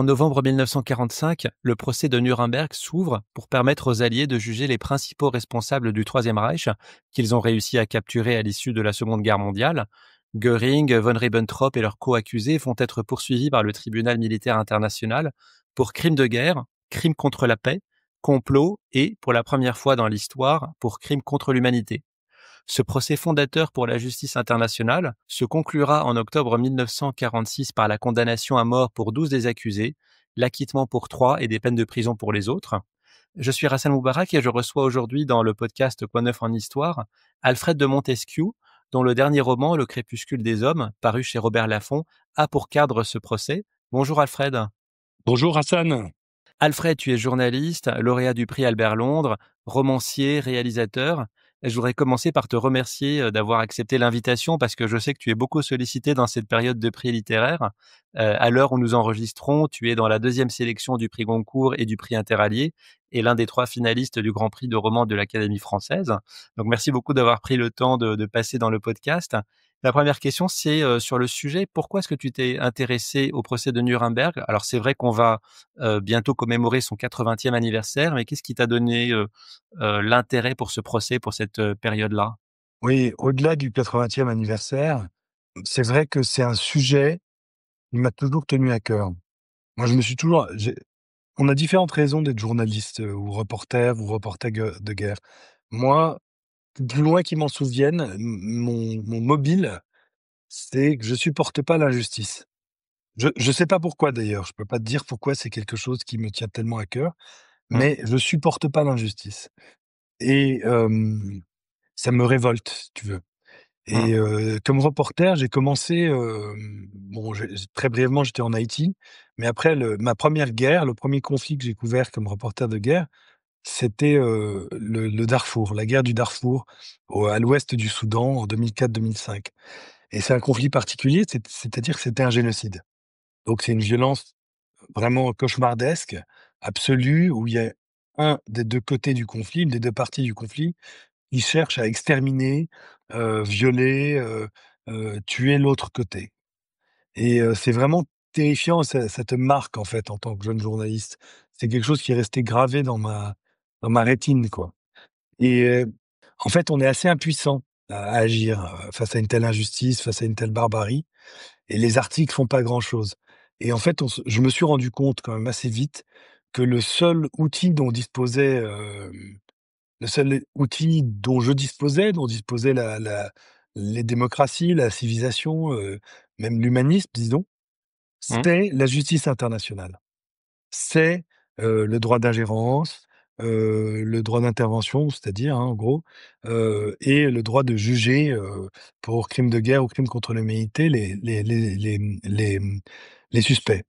En novembre 1945, le procès de Nuremberg s'ouvre pour permettre aux Alliés de juger les principaux responsables du Troisième Reich, qu'ils ont réussi à capturer à l'issue de la Seconde Guerre mondiale. Göring, von Ribbentrop et leurs co-accusés vont être poursuivis par le tribunal militaire international pour crimes de guerre, crimes contre la paix, complot et, pour la première fois dans l'histoire, pour crimes contre l'humanité. Ce procès fondateur pour la justice internationale se conclura en octobre 1946 par la condamnation à mort pour 12 des accusés, l'acquittement pour 3 et des peines de prison pour les autres. Je suis Hassan Moubarak et je reçois aujourd'hui dans le podcast Quoi neuf en histoire Alfred de Montesquieu, dont le dernier roman, Le crépuscule des hommes, paru chez Robert Laffont, a pour cadre ce procès. Bonjour Alfred. Bonjour Hassan. Alfred, tu es journaliste, lauréat du prix Albert Londres, romancier, réalisateur. Je voudrais commencer par te remercier d'avoir accepté l'invitation parce que je sais que tu es beaucoup sollicité dans cette période de prix littéraire. À l'heure où nous enregistrons, tu es dans la 2e sélection du prix Goncourt et du prix Interallié et l'un des 3 finalistes du Grand Prix de roman de l'Académie française. Donc merci beaucoup d'avoir pris le temps de passer dans le podcast. La première question, c'est sur le sujet. Pourquoi est-ce que tu t'es intéressé au procès de Nuremberg? Alors c'est vrai qu'on va bientôt commémorer son 80e anniversaire, mais qu'est-ce qui t'a donné l'intérêt pour ce procès, pour cette période-là? Oui, au-delà du 80e anniversaire, c'est vrai que c'est un sujet qui m'a toujours tenu à cœur. Moi, je me suis toujours on a différentes raisons d'être journaliste, ou reporter de guerre. Moi, du loin qu'il m'en souvienne, mon mobile, c'est que je supporte pas l'injustice. Je sais pas pourquoi d'ailleurs, je peux pas te dire pourquoi c'est quelque chose qui me tient tellement à cœur, Mmh. mais je supporte pas l'injustice et ça me révolte, si tu veux. Mmh. Et comme reporter, j'ai commencé, bon, très brièvement, j'étais en Haïti, mais après ma première guerre, le premier conflit que j'ai couvert comme reporter de guerre, c'était, le Darfour, la guerre du Darfour, à l'ouest du Soudan en 2004-2005. Et c'est un conflit particulier, c'est-à-dire que c'était un génocide. Donc c'est une violence vraiment cauchemardesque, absolue, où il y a un des 2 côtés du conflit, une des 2 parties du conflit, ils cherchent à exterminer, violer, tuer l'autre côté et c'est vraiment terrifiant, ça te marque, en fait, en tant que jeune journaliste. C'est quelque chose qui est resté gravé dans ma rétine, quoi et en fait, on est assez impuissant à agir, face à une telle injustice, face à une telle barbarie et les articles font pas grand-chose et en fait, je me suis rendu compte quand même assez vite que le seul outil dont disposait, le seul outil dont disposait les démocraties, la civilisation, même l'humanisme, disons, Mmh. c'est la justice internationale. C'est, le droit d'ingérence, le droit d'intervention, c'est-à-dire, hein, en gros, et le droit de juger, pour crimes de guerre ou crimes contre l'humanité les suspects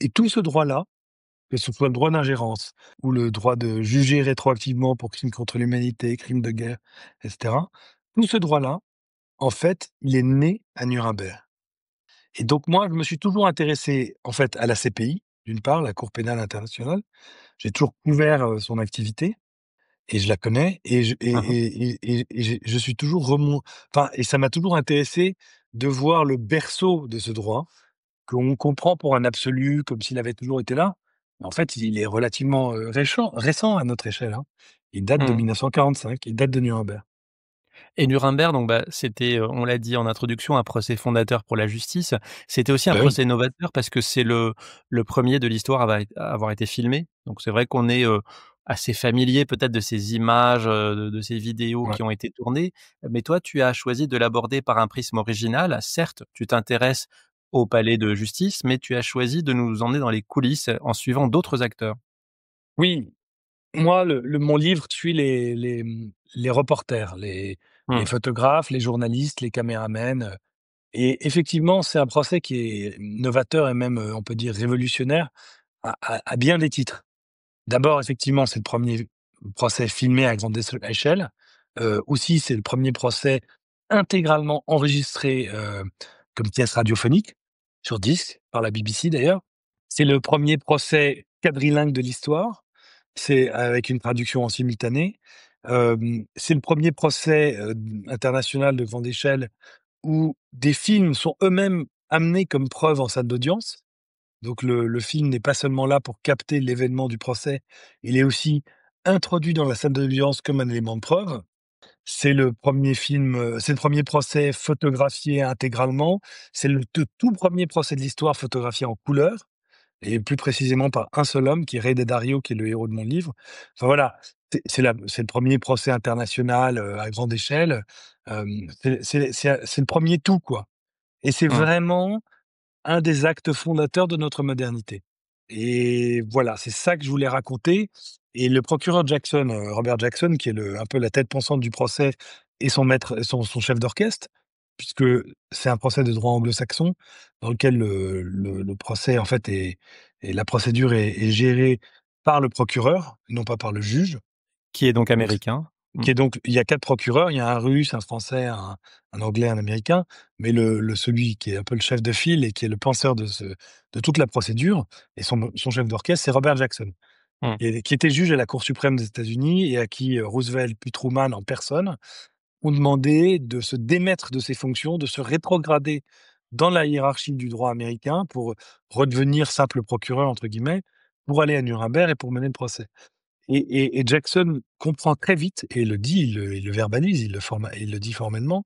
et tout ce droit-là, que ce soit le droit d'ingérence ou le droit de juger rétroactivement pour crimes contre l'humanité, crimes de guerre et cetera. Tout ce droit-là, en fait, il est né à Nuremberg et donc moi, je me suis toujours intéressé, en fait, à la CPI, d'une part, la Cour pénale internationale. J'ai toujours couvert, son activité et je la connais et Mmh. je suis toujours enfin et ça m'a toujours intéressé de voir le berceau de ce droit qu'on comprend pour un absolu, comme s'il avait toujours été là. En fait, il est relativement, récent à notre échelle, hein. Il date de Mmh. 1945, il date de Nuremberg. Et Nuremberg, donc c'était, on l'a dit en introduction, un procès fondateur pour la justice. C'était aussi un Bah oui, procès novateur parce que c'est le 1er de l'histoire à avoir été filmé. Donc c'est vrai qu'on est, assez familier peut-être de ces images, de ces vidéos ouais. qui ont été tournées. Mais toi, tu as choisi de l'aborder par un prisme original. Certes, tu t'intéresses au palais de justice, mais tu as choisi de nous emmener dans les coulisses en suivant d'autres acteurs. Oui, moi, mon livre suit les reporters, les Mmh. photographes, les journalistes, les caméramens, et effectivement, c'est un procès qui est novateur et même, on peut dire révolutionnaire à bien des titres. D'abord, effectivement, c'est le premier procès filmé à grande échelle. Aussi, c'est le premier procès intégralement enregistré, comme pièce radiophonique, sur disque, par la BBC d'ailleurs. C'est le premier procès quadrilingue de l'histoire. C'est avec une traduction en simultané. C'est le premier procès, international de grande échelle où des films sont eux-mêmes amenés comme preuve en salle d'audience. Donc le film n'est pas seulement là pour capter l'événement du procès, il est aussi introduit dans la salle d'audience comme un élément de preuve. C'est le premier procès photographié intégralement. C'est le tout premier procès de l'histoire photographié en couleur et plus précisément par un seul homme qui est Ray Daddario, qui est le héros de mon livre. Enfin voilà, c'est le premier procès international, à grande échelle. C'est le premier tout, quoi, et c'est Mmh. vraiment un des actes fondateurs de notre modernité, et voilà, c'est ça que je voulais raconter. Et le procureur Jackson, Robert Jackson, qui est un peu la tête pensante du procès et son maître, son chef d'orchestre, puisque c'est un procès de droit anglo-saxon dans lequel le procès, en fait, et la procédure est gérée par le procureur, non pas par le juge. Qui est donc Donc américain. Mmh. qui est donc il y a 4 procureurs, il y a un Russe, un Français, un Anglais, un Américain, mais celui qui est un peu le chef de file et qui est le penseur de toute la procédure, et son chef d'orchestre, c'est Robert Jackson, Mmh. qui était juge à la Cour suprême des États-Unis et à qui, Roosevelt puis Truman en personne ont demandé de se démettre de ses fonctions, de se rétrograder dans la hiérarchie du droit américain pour redevenir «simple procureur» entre guillemets, pour aller à Nuremberg et pour mener le procès. Et Jackson comprend très vite et le dit, il le verbalise, il le dit formellement,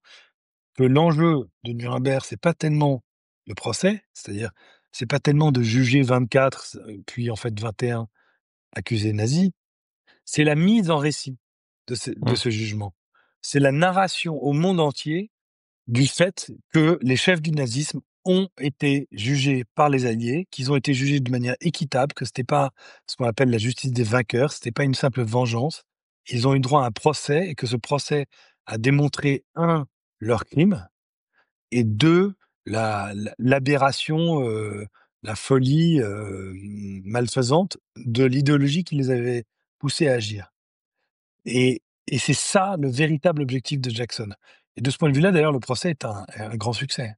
que l'enjeu de Nuremberg, c'est pas tellement le procès, c'est-à-dire, c'est pas tellement de juger 24, puis en fait 21 accusés nazis, c'est la mise en récit de Mmh. ce jugement. C'est la narration au monde entier du fait que les chefs du nazisme ont été jugés par les Alliés, qu'ils ont été jugés de manière équitable, que c'était pas ce qu'on appelle la justice des vainqueurs, c'était pas une simple vengeance. Ils ont eu droit à un procès et que ce procès a démontré, un, leur crime, et deux, l'aberration, la folie, malfaisante de l'idéologie qui les avait poussés à agir. Et c'est ça le véritable objectif de Jackson. Et de ce point de vue-là, d'ailleurs, le procès est un grand succès.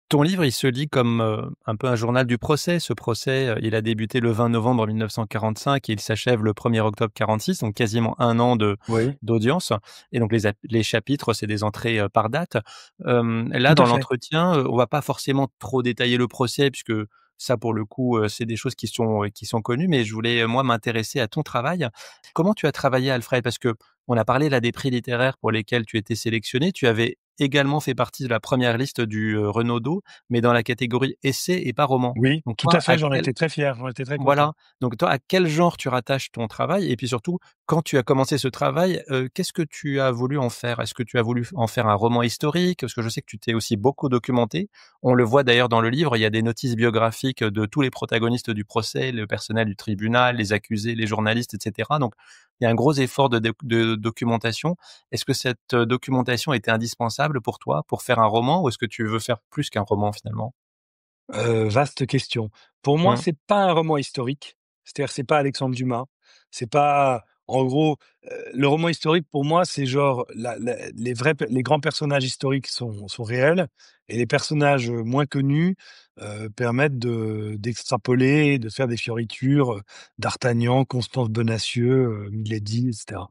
Ton livre, il se lit comme, un peu un journal du procès. Ce procès, il a débuté le 20 novembre 1945 et il s'achève le 1er octobre 46, donc quasiment un an Oui, d'audience, et donc les chapitres, c'est des entrées, par date. Là, tout à dans fait. l'entretien, on va pas forcément trop détailler le procès puisque ça, pour le coup, c'est des choses qui sont connues, mais je voulais, moi, m'intéresser à ton travail. Comment tu as travaillé, Alfred? Parce que on a parlé là des prix littéraires pour lesquels tu étais sélectionné. Tu avais également fait partie de la première liste du, Renaudot, mais dans la catégorie essai et pas roman. Oui, Donc tout toi, à fait, j'en étais très fier, j'en étais très content. voilà, donc toi, à quel genre tu rattaches ton travail? Et puis surtout, quand tu as commencé ce travail, qu'est-ce que tu as voulu en faire? Est-ce que tu as voulu en faire un roman historique? Parce que je sais que tu t'es aussi beaucoup documenté. On le voit d'ailleurs dans le livre, il y a des notices biographiques de tous les protagonistes du procès, le personnel du tribunal, les accusés, les journalistes, et cetera. Donc il y a un gros effort de documentation. Est-ce que cette, documentation était indispensable pour toi, pour faire un roman, ou est-ce que tu veux faire plus qu'un roman finalement? Vaste question. Pour moi, Mmh. c'est pas un roman historique, c'est-à-dire c'est pas Alexandre Dumas, c'est pas en gros, le roman historique pour moi, c'est genre les grands personnages historiques sont réels et les personnages, moins connus, permettent d'extrapoler, de faire des fioritures, d'Artagnan, Constance Bonacieux, Milady, et cetera.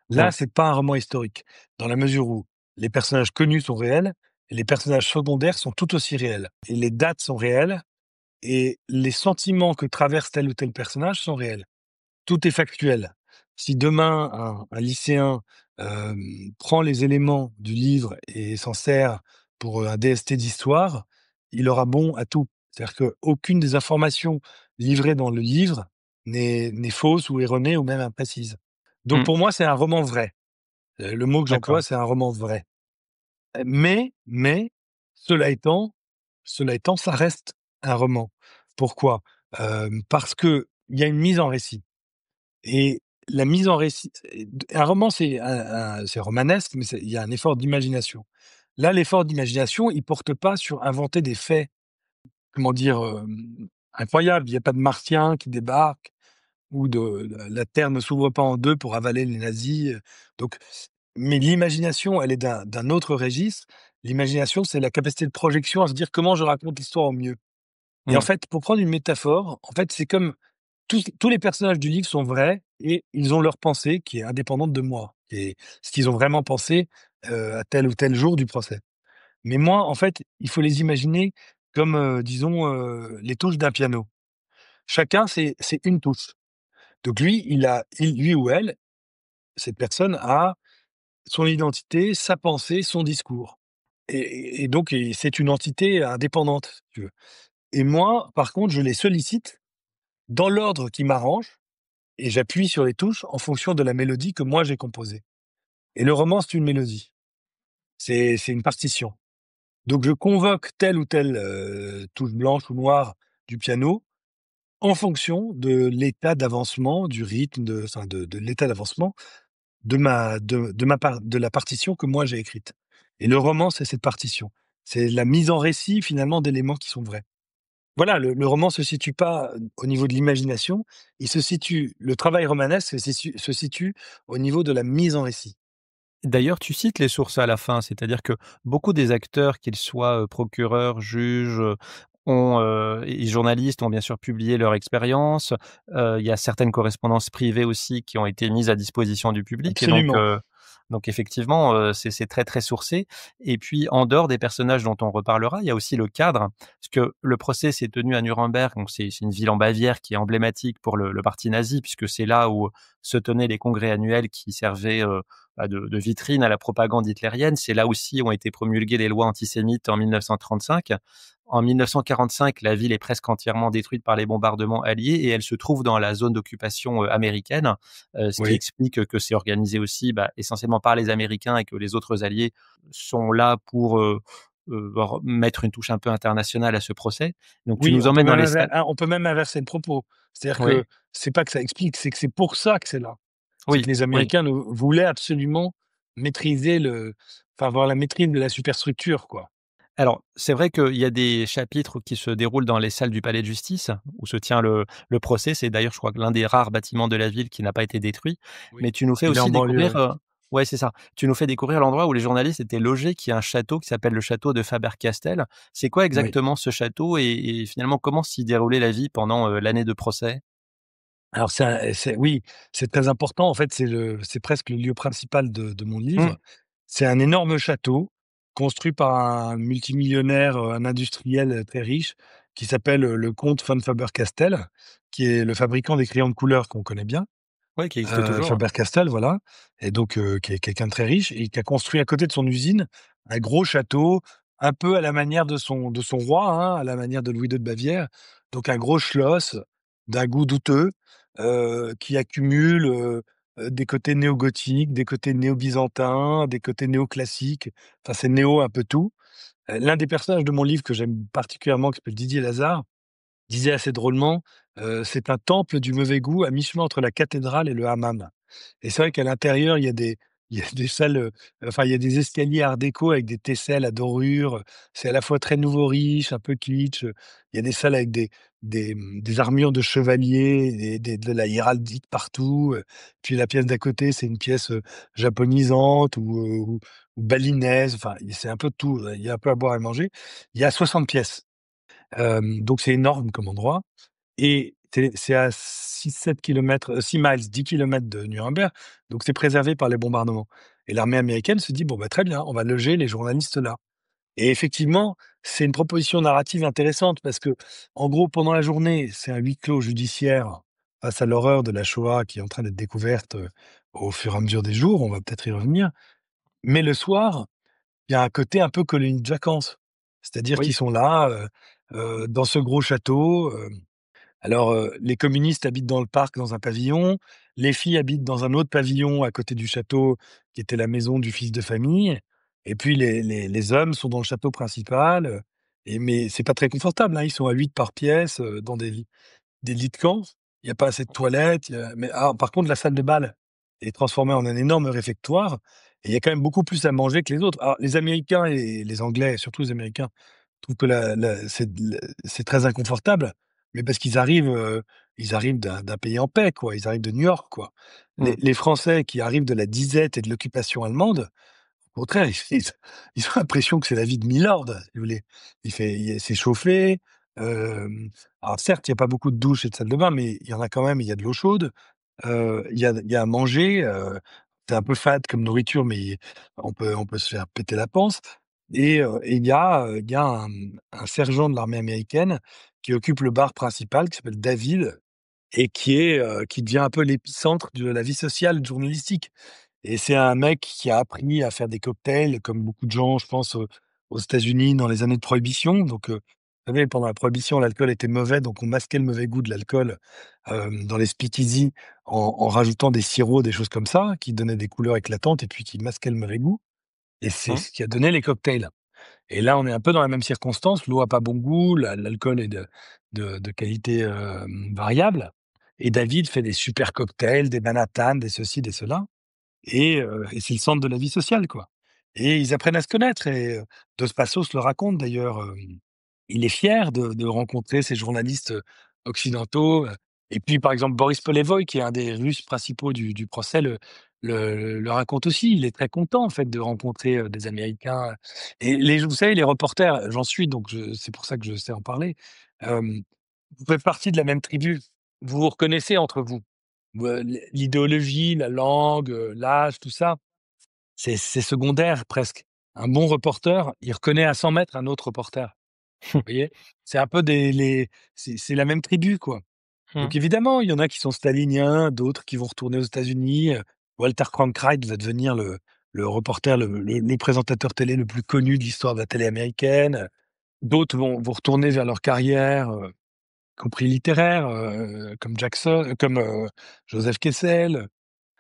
Là, Mmh. c'est pas un roman historique, dans la mesure où les personnages connus sont réels et les personnages secondaires sont tout aussi réels. Et les dates sont réelles et les sentiments que traverse tel ou tel personnage sont réels. Tout est factuel. Si demain un lycéen, prend les éléments du livre et s'en sert pour, un DST d'histoire, il aura bon à tout. C'est-à-dire qu'aucune des informations livrées dans le livre n'est fausse ou erronée ou même imprécise. Donc Mmh. pour moi, c'est un roman vrai. Le mot que D'accord. j'emploie, c'est un roman vrai. Mais cela étant cela étant, ça reste un roman. Pourquoi? Parce qu'il y a une mise en récit et la mise en récit un roman, c'est romanesque, mais il y a un effort d'imagination. Là, l'effort d'imagination, il porte pas sur inventer des faits, comment dire? Incroyables. Il y a pas de martiens qui débarquent ou la terre ne s'ouvre pas en 2 pour avaler les nazis, donc mais l'imagination, elle est d'un autre registre. L'imagination, c'est la capacité de projection à se dire: «Comment je raconte l'histoire au mieux?» Et en Mmh. fait, pour prendre une métaphore, en fait, c'est comme tous les personnages du livre sont vrais et ils ont leur pensée qui est indépendante de moi et ce qu'ils ont vraiment pensé, à tel ou tel jour du procès. Mais moi, en fait, il faut les imaginer comme, disons, les touches d'un piano. Chacun, c'est une touche. Donc lui, lui ou elle, cette personne a son identité, sa pensée, son discours et donc c'est une entité indépendante, si tu veux et moi, par contre, je les sollicite dans l'ordre qui m'arrange et j'appuie sur les touches en fonction de la mélodie que moi j'ai composée et le roman, c'est une mélodie. C'est une partition. Donc je convoque telle ou telle, touche blanche ou noire du piano en fonction de l'état d'avancement, du rythme, de l'état d'avancement de la partition que moi j'ai écrite. Et le roman, c'est cette partition. C'est la mise en récit finalement d'éléments qui sont vrais. Voilà, le roman se situe pas, au niveau de l'imagination, le travail romanesque se situe au niveau de la mise en récit. D'ailleurs, tu cites les sources à la fin, c'est-à-dire que beaucoup des acteurs, qu'ils soient, procureurs, juges, et journalistes ont bien sûr publié leur expérience. Il y a certaines correspondances privées aussi qui ont été mises à disposition du public et Absolument. donc effectivement, c'est très, très sourcé et puis en dehors des personnages dont on reparlera, il y a aussi le cadre. Parce que le procès s'est tenu à Nuremberg, donc c'est une ville en Bavière qui est emblématique pour le parti nazi puisque c'est là où se tenaient les congrès annuels qui servaient, de vitrine à la propagande hitlérienne. C'est là aussi où ont été promulguées les lois antisémites en 1935. En 1945, la ville est presque entièrement détruite par les bombardements alliés et elle se trouve dans la zone d'occupation américaine, ce qui Oui. explique que c'est organisé aussi essentiellement par les Américains et que les autres alliés sont là pour mettre une touche un peu internationale à ce procès. Donc tu Oui, nous emmènes dans les salles. on peut même inverser le propos. C'est-à-dire Oui, que c'est pas que ça explique, c'est que c'est pour ça que c'est là. C'est que oui, les oui. Américains voulaient absolument maîtriser avoir la maîtrise de la superstructure, quoi. Alors, c'est vrai qu'il y a des chapitres qui se déroulent dans les salles du palais de justice, où se tient le procès. C'est d'ailleurs, je crois que l'un des rares bâtiments de la ville qui n'a pas été détruit. Oui. Mais tu nous fais Il est en aussi banlieue, découvrir, oui. ouais, c'est ça. Tu nous fais découvrir l'endroit où les journalistes étaient logés, qui est un château qui s'appelle le château de Faber-Castell. C'est quoi Oui. exactement ce château et finalement, comment s'y déroulait la vie pendant, l'année de procès? Alors oui, c'est très important. En fait, c'est presque le lieu principal de mon Mmh. livre. C'est un énorme château construit par un multimillionnaire, un industriel, très riche qui s'appelle, le comte von Faber-Castell, qui est le fabricant des crayons de couleur qu'on connaît bien. Ouais, qui existe toujours. Faber-Castell, voilà et donc qui est quelqu'un de très riche et qui a construit à côté de son usine un gros château, un peu à la manière de son roi, hein, à la manière de Louis II de Bavière. Donc un gros schloss d'un goût douteux, qui accumule, des côtés néo-gothiques, des côtés néo-byzantins, des côtés néoclassiques. Enfin, c'est néo un peu tout. L'un des personnages de mon livre que j'aime particulièrement, qui s'appelle Didier Lazare, disait assez drôlement, «C'est un temple du mauvais goût à mi-chemin entre la cathédrale et le hammam» et c'est vrai qu'à l'intérieur, il y a des salles, enfin, il y a des escaliers art déco avec des tesselles à dorures, c'est à la fois très nouveau riche, un peu kitsch, il y a des salles avec des armures de chevaliers et de la héraldique partout, puis la pièce d'à côté, c'est une pièce, japonisante ou balinaise, enfin, c'est un peu de tout, il y a un peu à boire et manger. Il y a 60 pièces. Donc c'est énorme comme endroit et c'est à 6-7 kilomètres, 6 miles, 10 kilomètres de Nuremberg, donc c'est préservé par les bombardements et l'armée américaine se dit: «Bon, bah, très bien, on va loger les journalistes là» et effectivement, c'est une proposition narrative intéressante parce que, en gros, pendant la journée, c'est un huis clos judiciaire face à l'horreur de la Shoah qui est en train d'être découverte, au fur et à mesure des jours, on va peut-être y revenir, mais le soir, il y a un côté un peu colonie de vacances. C'est-à-dire qu'ils Oui. sont là, dans ce gros château, alors, les communistes habitent dans le parc, dans un pavillon. Les filles habitent dans un autre pavillon à côté du château, qui était la maison du fils de famille et puis les hommes sont dans le château principal, mais c'est pas très confortable, hein. Ils sont à 8 par pièce, dans des lits de camp. Il y a pas assez de toilettes, par contre, la salle de bal est transformée en un énorme réfectoire et il y a quand même beaucoup plus à manger que les autres. Alors, les Américains et les Anglais, surtout les Américains, trouvent que c'est très inconfortable, mais parce ils arrivent d'un pays en paix, quoi. Ils arrivent de New York, quoi. Mmh. Les Français qui arrivent de la disette et de l'occupation allemande, au contraire, ils ont l'impression que c'est la vie de milord, si vous voulez. C'est chauffé, alors certes, il y a pas beaucoup de douches et de salles de bain, mais il y en a quand même, il y a de l'eau chaude, il y a à manger, c'est un peu fade comme nourriture, mais on peut se faire péter la panse. Et il y a un sergent de l'armée américaine qui occupe le bar principal, qui s'appelle David et qui devient un peu l'épicentre de la vie sociale journalistique. Et c'est un mec qui a appris à faire des cocktails comme beaucoup de gens, je pense, aux États-Unis dans les années de prohibition. Donc, vous savez, pendant la prohibition, l'alcool était mauvais, donc on masquait le mauvais goût de l'alcool, dans les speakeasy en rajoutant des sirops, des choses comme ça, qui donnaient des couleurs éclatantes et puis qui masquaient le mauvais goût et c'est Mmh. ce qui a donné les cocktails. Et là, on est un peu dans la même circonstance. L'eau a pas bon goût, l'alcool est de qualité, variable et David fait des super cocktails, des Manhattan, des ceci, des cela et c'est le centre de la vie sociale, quoi. Et ils apprennent à se connaître et Dos Passos le raconte d'ailleurs, il est fier de rencontrer ces journalistes, occidentaux, et puis, par exemple, Boris Polevoï, qui est un des Russes principaux du procès, le raconte aussi. Il est très content, en fait, de rencontrer, des Américains, et vous savez, les reporters, j'en suis, donc c'est pour ça que je sais en parler, hem, vous faites partie de la même tribu. Vous vous reconnaissez entre vous. L'idéologie, la langue, l'âge, tout ça, c'est secondaire presque. Un bon reporter, il reconnaît à 100 mètres un autre reporter, vous voyez? C'est un peu des les c'est la même tribu, quoi. Mmh. Donc évidemment, il y en a qui sont staliniens, d'autres qui vont retourner aux États-Unis, Walter Cronkite va devenir le reporter, le présentateur télé le plus connu de l'histoire de la télé américaine, d'autres vont retourner vers leur carrière, y compris littéraire, comme Jackson, comme, Joseph Kessel.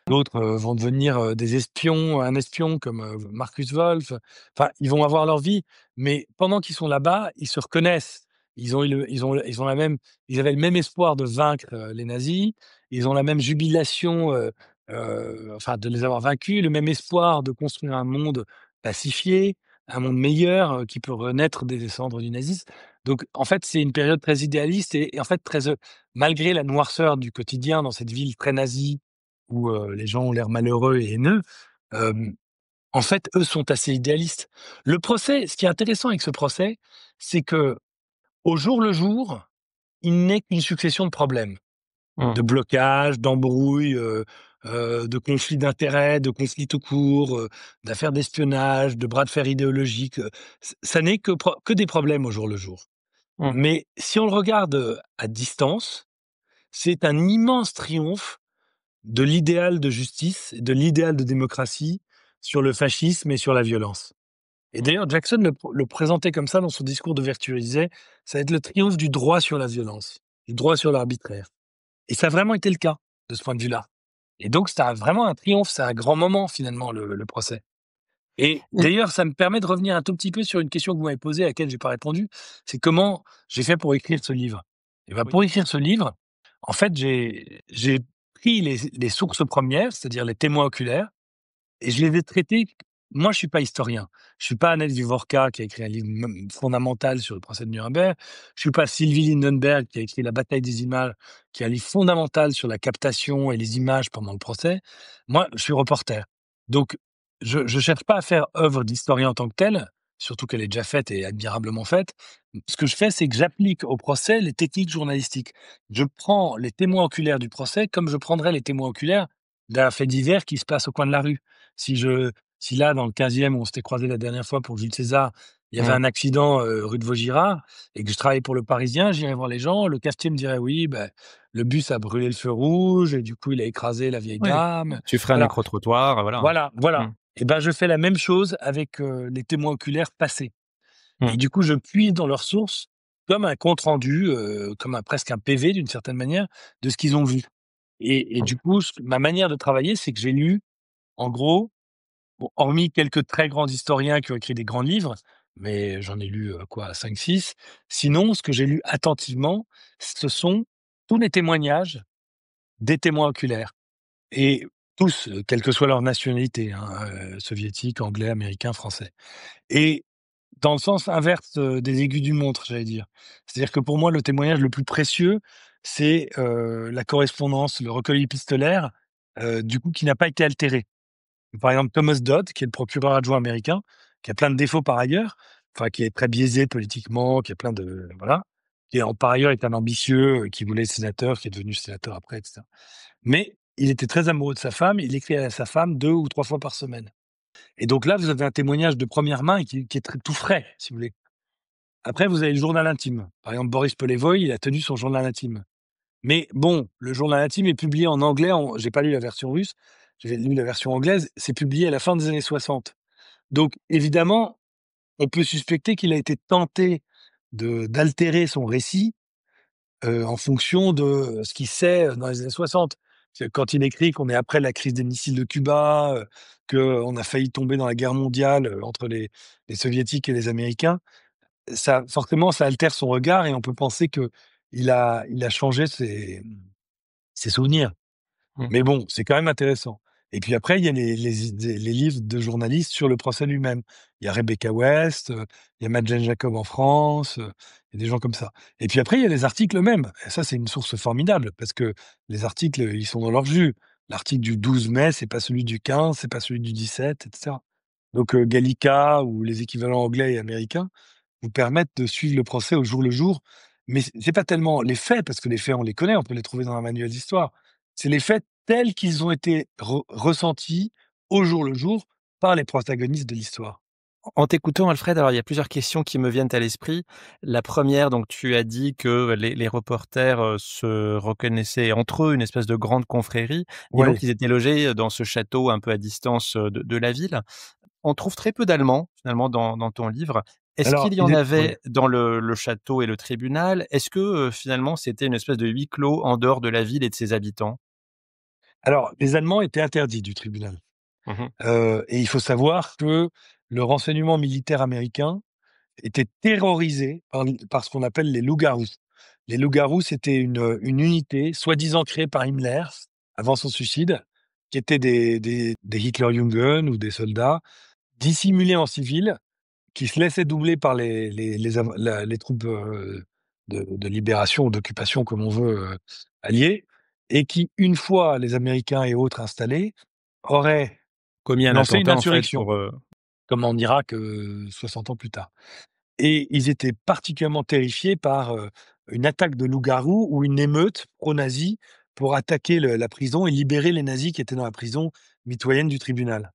D'autres, vont devenir, des espions, un espion comme, Marcus Wolf. Enfin, ils vont avoir leur vie, mais pendant qu'ils sont là-bas, ils se reconnaissent. Ils ont la même ils avaient le même espoir de vaincre, les nazis. Ils ont la même jubilation, enfin de les avoir vaincus, le même espoir de construire un monde pacifié, un monde meilleur, qui peut renaître des cendres du nazisme. Donc en fait, c'est une période très idéaliste et en fait très, malgré la noirceur du quotidien dans cette ville très nazie, où, les gens ont l'air malheureux et haineux, hem, en fait, eux sont assez idéalistes. Le procès, ce qui est intéressant avec ce procès, c'est que au jour le jour, il n'est qu'une succession de problèmes, Mmh. de blocages, d'embrouilles, de conflits d'intérêts, de conflits tout court, d'affaires d'espionnage, de bras de fer idéologiques, ça n'est que des problèmes au jour le jour. Mmh. Mais si on le regarde, à distance, c'est un immense triomphe de l'idéal de justice et de l'idéal de démocratie sur le fascisme et sur la violence. Et Mmh. d'ailleurs, Jackson le présentait comme ça dans son discours d'ouverture. Il disait: «Ça va être le triomphe du droit sur la violence, du droit sur l'arbitraire». Et ça a vraiment été le cas, de ce point de vue-là. Et donc c'était vraiment un triomphe, c'est un grand moment finalement le procès. Et Et d'ailleurs, ça me permet de revenir un tout petit peu sur une question que vous m'avez posée, à laquelle j'ai pas répondu, c'est comment j'ai fait pour écrire ce livre? Et ben, oui. pour écrire ce livre, en fait, j'ai pris les sources premières, c'est-à-dire les témoins oculaires, et je les ai traités. Moi, je suis pas historien. Je suis pas Annette Vivorka qui a écrit un livre fondamental sur le procès de Nuremberg. Je suis pas Sylvie Lindenberg qui a écrit La bataille des images, qui est un livre fondamental sur la captation et les images pendant le procès. Moi, je suis reporter. Donc, je cherche pas à faire œuvre d'historien en tant que telle, surtout qu'elle est déjà faite et admirablement faite. Ce que je fais, c'est que j'applique au procès les techniques journalistiques. Je prends les témoins oculaires du procès comme je prendrais les témoins oculaires d'un fait divers qui se passe au coin de la rue. Si je si là, dans le 15e où on s'était croisé la dernière fois pour Jules César, il y avait Mmh. un accident, rue de Vaugirard et que je travaillais pour Le Parisien, j'irais voir les gens, le cafetier me dirait: «Oui, ben, le bus a brûlé le feu rouge et du coup, il a écrasé la vieille Oui, dame». tu ferais un Voilà, micro-trottoir, voilà. voilà, Mmh. voilà. Et ben, je fais la même chose avec, les témoins oculaires passés et Mmh. du coup, je puise dans leurs sources comme un compte rendu, comme un presque un PV d'une certaine manière, de ce qu'ils ont vu et Mmh. du coup, ma manière de travailler, c'est que j'ai lu, en gros, bon, hormis quelques très grands historiens qui ont écrit des grands livres, mais j'en ai lu, quoi, 5-6. Sinon, ce que j'ai lu attentivement, ce sont tous les témoignages des témoins oculaires et tous, quelle que soit leur nationalité, hein, soviétique, anglais, américain, français et dans le sens inverse, des aiguilles d'une montre, j'allais dire. C'est-à-dire que pour moi, le témoignage le plus précieux, c'est, la correspondance, le recueil épistolaire, du coup, qui n'a pas été altéré. Par exemple, Thomas Dodd, qui est le procureur adjoint américain, qui a plein de défauts par ailleurs, enfin qui est très biaisé politiquement, qui a plein de voilà, qui en par ailleurs est un ambitieux, qui voulait être sénateur, qui est devenu sénateur après et cetera. Mais il était très amoureux de sa femme, il écrit à sa femme 2 ou 3 fois par semaine. Et donc là, vous avez un témoignage de première main qui est tout frais, si vous voulez. Après, vous avez le journal intime. Par exemple, Boris Polevoy, il a tenu son journal intime. Mais bon, le journal intime est publié en anglais. J'ai pas lu la version russe, j'ai lu la version anglaise. C'est publié à la fin des années 60. Donc, évidemment, on peut suspecter qu'il a été tenté d'altérer son récit en fonction de ce qu'il sait dans les années 60. Quand il écrit qu'on est après la crise des missiles de Cuba, qu'on a failli tomber dans la guerre mondiale entre les Soviétiques et les Américains, ça, forcément, ça altère son regard et on peut penser que il a changé ses souvenirs. Mmh. Mais bon, c'est quand même intéressant. Et puis après, il y a les livres de journalistes sur le procès lui-même. Il y a Rebecca West, il y a Madeleine Jacob en France, il y a des gens comme ça. Et puis après, il y a les articles eux-mêmes. Et ça, c'est une source formidable parce que les articles, ils sont dans leur jus. L'article du 12 mai, c'est pas celui du 15, c'est pas celui du 17, etc. Donc, Gallica ou les équivalents anglais et américains vous permettent de suivre le procès au jour le jour. Mais c'est pas tellement les faits, parce que les faits, on les connaît, on peut les trouver dans un manuel d'histoire. C'est les faits tels qu'ils ont été ressentis au jour le jour par les protagonistes de l'histoire. En t'écoutant Alfred, alors il y a plusieurs questions qui me viennent à l'esprit. La première, donc tu as dit que les reporters, se reconnaissaient entre eux, une espèce de grande confrérie et donc Ouais. ils étaient logés, dans ce château un peu à distance, de la ville. On trouve très peu d'Allemands, finalement, dans ton livre. Est-ce Alors, qu'il y il en est ouais. avait dans le château et le tribunal? Est-ce que, finalement, c'était une espèce de huis clos en dehors de la ville et de ses habitants? Alors, les Allemands étaient interdits du tribunal, Mmh. et il faut savoir que le renseignement militaire américain était terrorisé par ce qu'on appelle les loups-garous. Les loups-garous, c'était une unité soi-disant créée par Himmler avant son suicide, qui étaient des Hitlerjugend ou des soldats dissimulés en civil, qui se laissaient doubler par les troupes de libération ou d'occupation, comme on veut, alliées, et qui, une fois les Américains et autres installés, auraient Commis un lancé une attentat, en fait, insurrection, pour, comme en Irak 60 ans plus tard. Et ils étaient particulièrement terrifiés par, une attaque de loups-garous ou une émeute pro-nazie pour attaquer la prison et libérer les nazis qui étaient dans la prison mitoyenne du tribunal,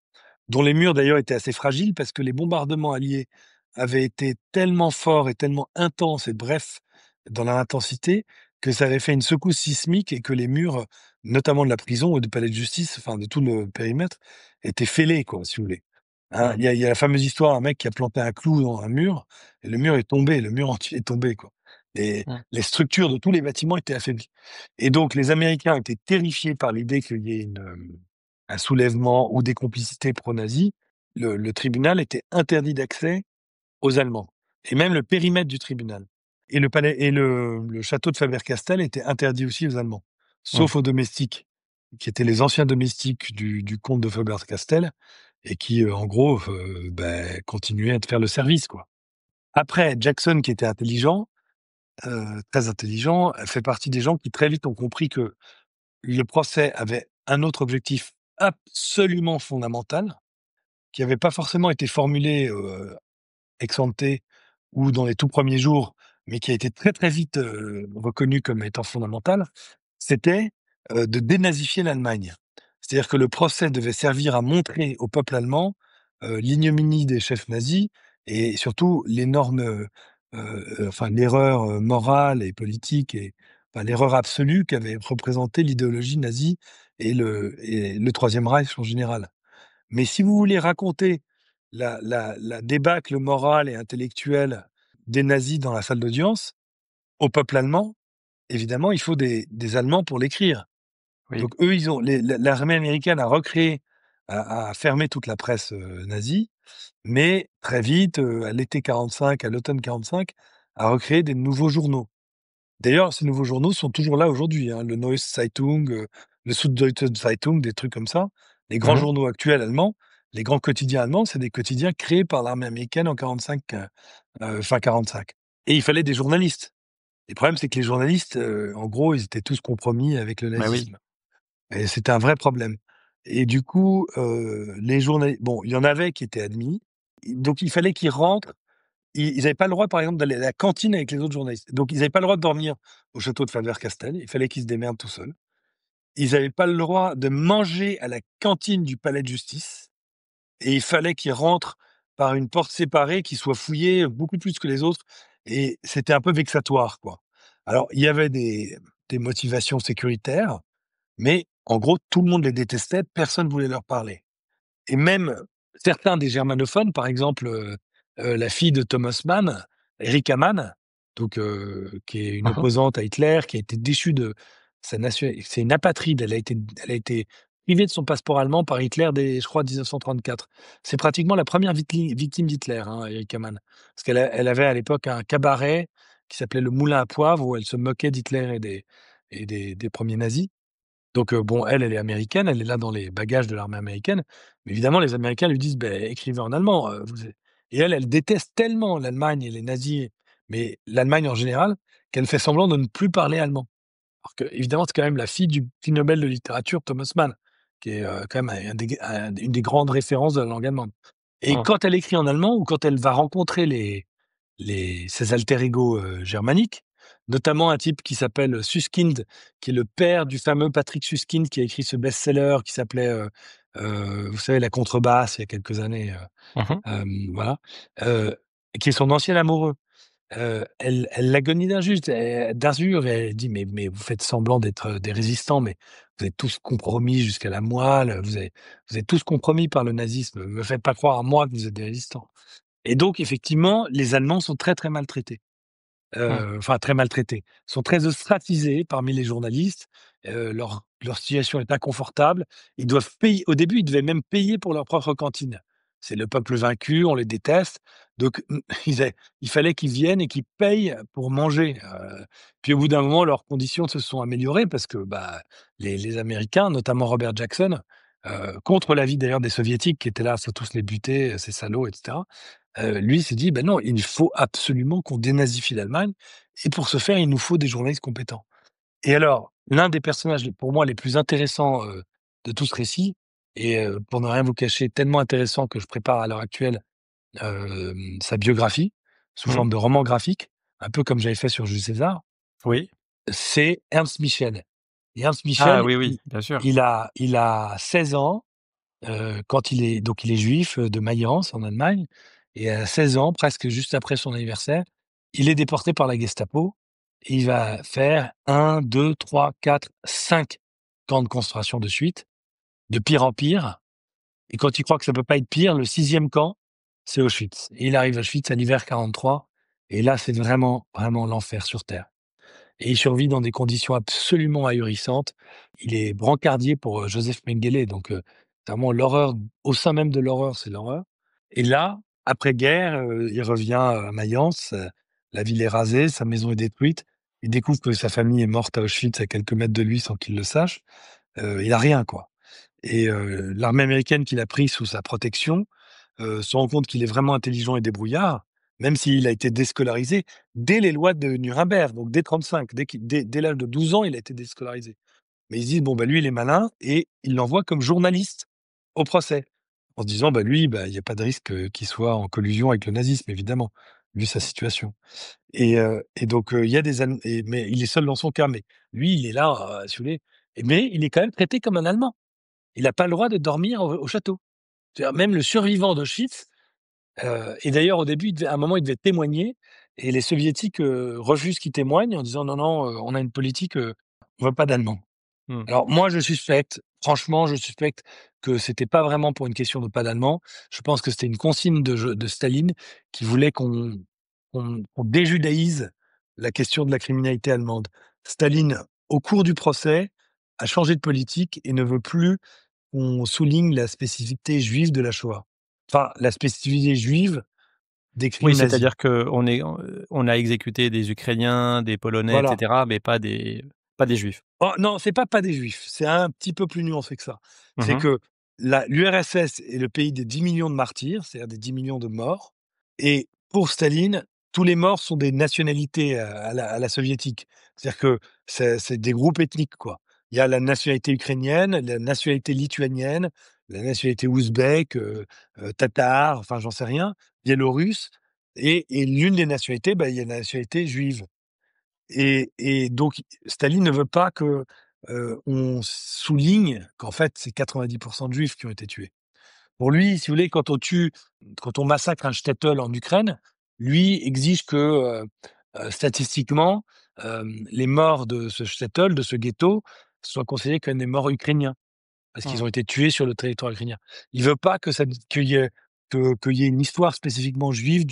dont les murs d'ailleurs étaient assez fragiles parce que les bombardements alliés avaient été tellement forts et tellement intenses et brefs dans leur intensité que ça avait fait une secousse sismique et que les murs, notamment de la prison ou du palais de justice, enfin de tout le périmètre, étaient fêlés quoi, si vous voulez. Hein, mmh, il y a la fameuse histoire, un mec qui a planté un clou dans un mur et le mur est tombé, le mur entier est tombé, quoi. Et mmh, les structures de tous les bâtiments étaient affaiblies. Et donc les Américains étaient terrifiés par l'idée qu'il y ait un soulèvement ou des complicités pro-nazis. Le tribunal était interdit d'accès aux Allemands et même le périmètre du tribunal. Et le palais et le château de Faber-Castell était interdit aussi aux Allemands, mmh. sauf aux domestiques, qui étaient les anciens domestiques du comte de Faber-Castell et qui, en gros, continuaient à te faire le service, quoi. Après, Jackson, qui était intelligent, très intelligent, fait partie des gens qui très vite ont compris que le procès avait un autre objectif absolument fondamental, qui avait pas forcément été formulé, ex ante ou dans les tout premiers jours, mais qui a été très, très vite, reconnu comme étant fondamental, c'était, de dénazifier l'Allemagne. C'est-à-dire que le procès devait servir à montrer au peuple allemand, l'ignominie des chefs nazis et surtout l'énorme, enfin l'erreur, morale et politique et enfin l'erreur absolue qu'avait représentée l'idéologie nazie et le Troisième Reich en général. Mais si vous voulez raconter la débâcle morale et intellectuelle des nazis dans la salle d'audience, au peuple allemand, évidemment, il faut des Allemands pour l'écrire. Oui. Donc eux, ils ont l'armée américaine a recréé a fermé toute la presse, nazie, mais très vite, à l'été 45, à l'automne 45, a recréé des nouveaux journaux. D'ailleurs, ces nouveaux journaux sont toujours là aujourd'hui, hein, le Neue Zeitung, le Süddeutsche Zeitung, des trucs comme ça. Les grands Mmh. journaux actuels allemands, les grands quotidiens allemands, c'est des quotidiens créés par l'armée américaine en 45, fin 45 et il fallait des journalistes. Le problème, c'est que les journalistes, en gros, ils étaient tous compromis avec le Bah, oui. nazisme et c'était un vrai problème et du coup, les journalistes bon, il y en avait qui étaient admis, donc il fallait qu'ils rentrent ils avaient pas le droit, par exemple, d'aller à la cantine avec les autres journalistes. Donc ils avaient pas le droit de dormir au château de Faber-Castell, il fallait qu'ils se démerdent tout seuls. Ils avaient pas le droit de manger à la cantine du palais de justice. et il fallait qu'ils rentrent par une porte séparée, qui soit fouillée beaucoup plus que les autres et c'était un peu vexatoire, quoi. Alors il y avait des motivations sécuritaires, mais en gros, tout le monde les détestait, personne voulait leur parler. Et même certains des germanophones, par exemple, la fille de Thomas Mann, Erika Mann, donc qui est une Mmh. opposante à Hitler, qui a été déchue de sa nation, c'est une apatride, elle a été privée de son passeport allemand par Hitler dès, je crois, 1934. C'est pratiquement la première victime d'Hitler, hein, Erika Mann. Parce elle avait à l'époque un cabaret qui s'appelait le Moulin à Poivre, où elle se moquait d'Hitler et des premiers nazis. Donc bon, elle est américaine, elle est là dans les bagages de l'armée américaine, mais évidemment les Américains lui disent: «Beh, écrivez en allemand, vous êtes» et elle, elle déteste tellement l'Allemagne et les nazis, mais l'Allemagne en général, qu'elle fait semblant de ne plus parler allemand. Alors qu'évidemment, c'est quand même la fille du prix Nobel de littérature Thomas Mann, qui est, quand même une des grandes références de la langue allemande. Et Mmh. quand elle écrit en allemand ou quand elle va rencontrer ses alter ego, germaniques, notamment un type qui s'appelle Suskind, qui est le père du fameux Patrick Suskind qui a écrit ce best-seller qui s'appelait, vous savez, La contrebasse, il y a quelques années, Mmh. voilà, heu, qui est son ancien amoureux. Elle l'agonie d'injures et elle dit: «Mais vous faites semblant d'être, des résistants, mais vous êtes tous compromis jusqu'à la moelle, vous êtes tous compromis par le nazisme. Me faites pas croire à moi que vous êtes des résistants». Et donc effectivement, les Allemands sont très, très maltraités. Mmh. Enfin très maltraités, sont très ostracisés parmi les journalistes, leur situation est inconfortable. Ils doivent payer au début, ils devaient même payer pour leur propre cantine. C'est le peuple vaincu, on les déteste, donc il fallait qu'ils viennent et qu'ils payent pour manger, puis au bout d'un moment, leurs conditions se sont améliorées parce que, bah, les Américains, notamment Robert Jackson, contre l'avis d'ailleurs des Soviétiques qui étaient là: «Faut tous les buter, ces salauds» et cetera. Lui, il s'est dit: «Ben non, il faut absolument qu'on dénazifie l'Allemagne et pour ce faire, il nous faut des journalistes compétents». Et alors, l'un des personnages, pour moi, les plus intéressants, de tout ce récit et pour ne rien vous cacher, tellement intéressant que je prépare à l'heure actuelle, sa biographie sous Mmh. forme de roman graphique, un peu comme j'avais fait sur Jules César, Oui. c'est Ernst Michel. Et Ernst Ah Michel, oui, il oui, bien sûr. il a 16 ans. Quand il est juif, de Mayence en Allemagne et à 16 ans, presque juste après son anniversaire, il est déporté par la Gestapo et il va faire 1, 2, 3, 4, 5 camps de concentration de suite, de pire en pire et quand il croit que ça peut pas être pire, le sixième camp, c'est Auschwitz et il arrive à Auschwitz à l'hiver 43 et là, c'est vraiment, vraiment l'enfer sur terre. Et il survit dans des conditions absolument ahurissantes. Il est brancardier pour, Joseph Mengele, donc c'est vraiment l'horreur au sein même de l'horreur, c'est l'horreur. Et là, après-guerre, il revient, à Mayence, la ville est rasée, sa maison est détruite. Il découvre que sa famille est morte à Auschwitz à quelques mètres de lui sans qu'il le sache. Il a rien, quoi. Et l'armée américaine qu'il a pris sous sa protection, se rend compte qu'il est vraiment intelligent et débrouillard, même s'il a été déscolarisé dès les lois de Nuremberg, donc dès 35, dès l'âge de 12 ans, il a été déscolarisé. Mais ils se disent: «Bon, bah, lui, il est malin» et ils l'envoient comme journaliste au procès. En se disant: «Bah, lui, bah, il y a pas de risque, qu'il soit en collusion avec le nazisme, évidemment, vu sa situation». Et donc il y a des Allem et mais il est seul dans son cas, mais lui, il est là, si vous voulez mais il est quand même traité comme un Allemand. Il a pas le droit de dormir au château. C'est-à-dire même le survivant d'Auschwitz, et d'ailleurs au début, à un moment, il devait témoigner et les soviétiques, refusent qu'il témoigne en disant: «Non, non, on a une politique, on veut pas d'Allemands». Mmh. Alors moi, je suspecte, franchement, je suspecte que c'était pas vraiment pour une question de pas d'allemand. Je pense que c'était une consigne de Staline qui voulait qu'on déjudaïse la question de la criminalité allemande. Staline, au cours du procès, a changé de politique et ne veut plus qu'on souligne la spécificité juive de la Shoah. Enfin, la spécificité juive des Oui, crimes nazis. c'est-à-dire on a exécuté des Ukrainiens, des Polonais et Voilà. cetera, mais pas des Juifs. Oh non, c'est pas des juifs, c'est un petit peu plus nuancé que ça. Mmh C'est mh. que l'URSS est le pays des 10 millions de martyrs, c'est-à-dire des 10 millions de morts et pour Staline, tous les morts sont des nationalités, à la soviétique. C'est-à-dire que c'est des groupes ethniques, quoi. Il y a la nationalité ukrainienne, la nationalité lituanienne, la nationalité ouzbek, tatar, enfin j'en sais rien, biélorusse et l'une des nationalités, bah, il y a la nationalité juive. Et donc Staline ne veut pas que, on souligne qu'en fait, c'est 90 de juifs qui ont été tués. Pour lui, si vous voulez, quand on massacre un shtetl en Ukraine, lui exige que, statistiquement, les morts de ce shtetl, de ce ghetto, soient considérés comme des morts ukrainiens. Parce qu'ils Mmh. ont été tués sur le territoire ukrainien. Il veut pas que ça qu'il y ait une histoire spécifiquement juive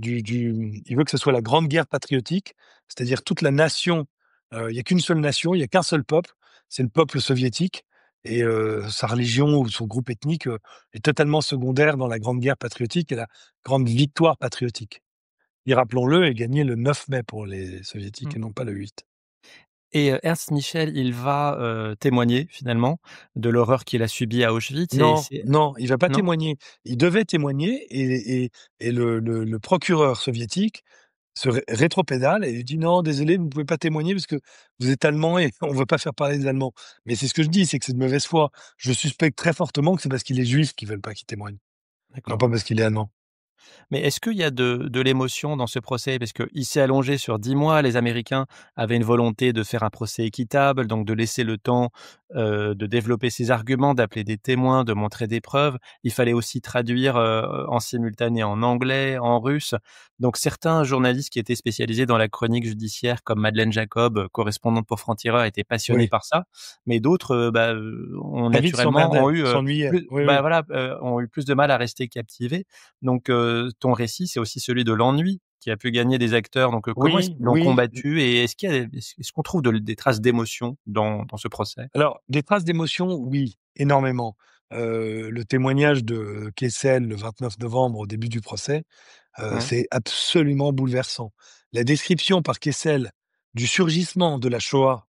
il veut que ce soit la grande guerre patriotique, c'est-à-dire toute la nation, il y a qu'une seule nation, il y a qu'un seul peuple, c'est le peuple soviétique et sa religion ou son groupe ethnique, est totalement secondaire dans la grande guerre patriotique et la grande victoire patriotique. Et rappelons-le, est gagné le 9 mai pour les soviétiques Mmh. et non pas le 8. Et Ernst Michel, il va, témoigner finalement de l'horreur qu'il a subie à Auschwitz et Non, c'est non, il va pas non? témoigner. Il devait témoigner et le procureur soviétique se rétropédale et lui dit: «Non, désolé, vous ne pouvez pas témoigner parce que vous êtes allemand et on veut pas faire parler des Allemands». Mais c'est ce que je dis, c'est que c'est de mauvaise foi. Je suspecte très fortement que c'est parce qu'il est juif qu'ils veulent pas qu'il témoigne, non D'accord. pas parce qu'il est allemand. Mais est-ce qu'il y a de l'émotion dans ce procès? Parce qu'il s'est allongé sur 10 mois. Les Américains avaient une volonté de faire un procès équitable, donc de laisser le temps, de développer ses arguments, d'appeler des témoins, de montrer des preuves. Il fallait aussi traduire, en simultané en anglais, en russe. Donc certains journalistes qui étaient spécialisés dans la chronique judiciaire, comme Madeleine Jacob, correspondante pour Franc-Tireur, étaient passionnés Oui, par ça. Mais d'autres, ont très vite naturellement ont s'emmerdait, eu, s'ennuyait. plus Oui, oui. ont eu plus de mal à rester captivés. Donc, ton récit, c'est aussi celui de l'ennui qui a pu gagner des acteurs. Donc, comment est-ce Oui, qu'ils l'ont oui. combattu et est-ce qu'on trouve des traces d'émotion dans ce procès? Alors, des traces d'émotion, oui, énormément. Le témoignage de Kessel le 29 novembre au début du procès, Mmh, c'est absolument bouleversant. La description par Kessel du surgissement de la Shoah